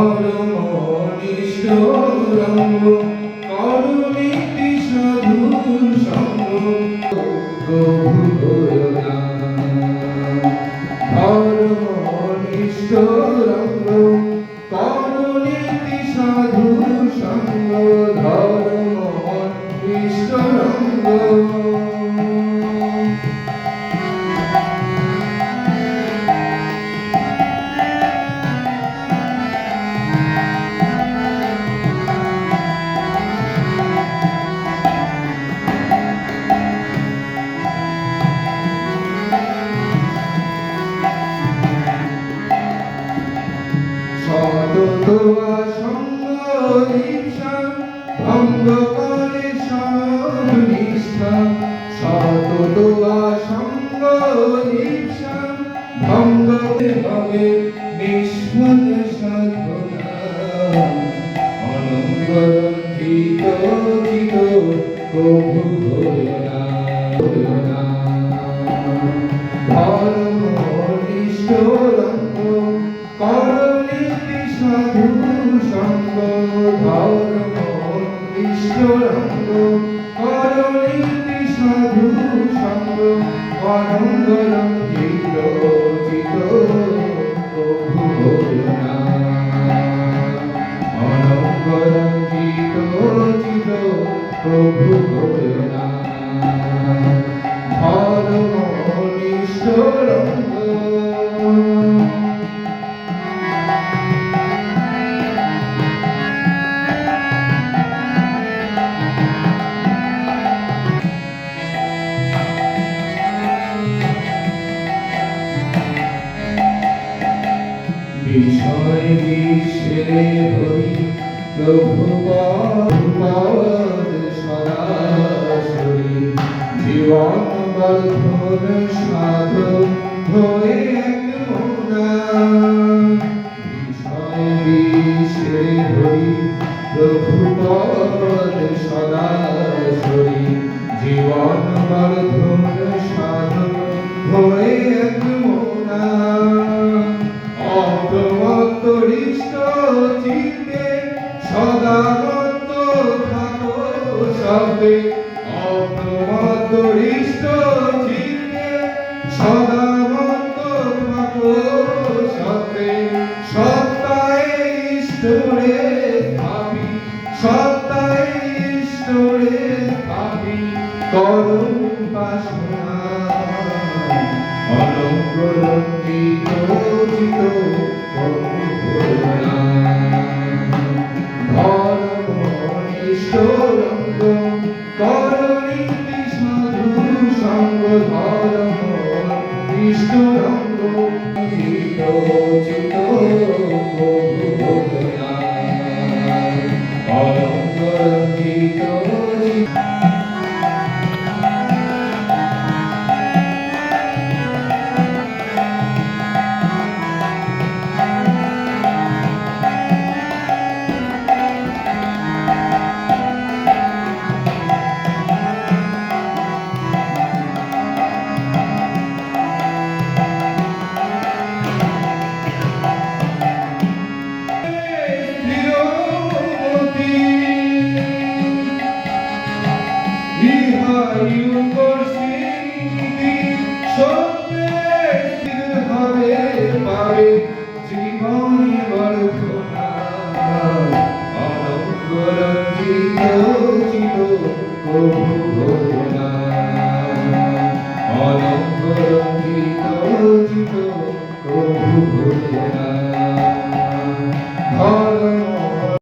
ধর্মনিষ্ঠ রঙ্গ করুণীতি সাধুর সঙ্গ প্রভু করুণা ধর্মনিষ্ঠ রঙ্গ করুণীতি সাধুর সঙ্গ ধর্মনিষ্ঠ রঙ্গ সততোয়া সঙ্গ দীক্ষা ভঙ্গ করে সব নিষ্ঠা সততোয়া সঙ্গ দীক্ষা ভঙ্গ হবে নিষ্ফল সাধনা অনবরঞ্জিত চিত প্রভু করুণা করুণা ধর্মনিষ্ঠ রঙ্গ করুণীতি সাধুর সঙ্গ ধর্মনিষ্ঠ রঙ্গ করুণীতি সাধুর সঙ্গ অনঙ্গরঞ্জিত চিত প্রভু করুণা অনঙ্গরঞ্জিত চিত প্রভু করুণা ধর্মনিষ্ঠ রঙ্গ বিষয় বিশ্বে হরি প্রভুপাদ সদাশরী জীবন বর্ধন সাধন হয়ে এক মোনা বিষয় বিশ্বে হরি প্রভুপাদ সদাশরী জীবন বর্ধন সাধন হয়ে এক মোনা অপ্রমত্তরিষ্ট চিত্তে সদা মত্ত থাকো শব্দে অপ্রমত্তরিষ্ট চিত্তে সদা মত্ত থাকো শব্দে সত্তায় ঈশ্বরে স্থাপি সত্তায় ঈশ্বরে স্থাপি করুণ উপাসনা অনঙ্গরঞ্জিত চিত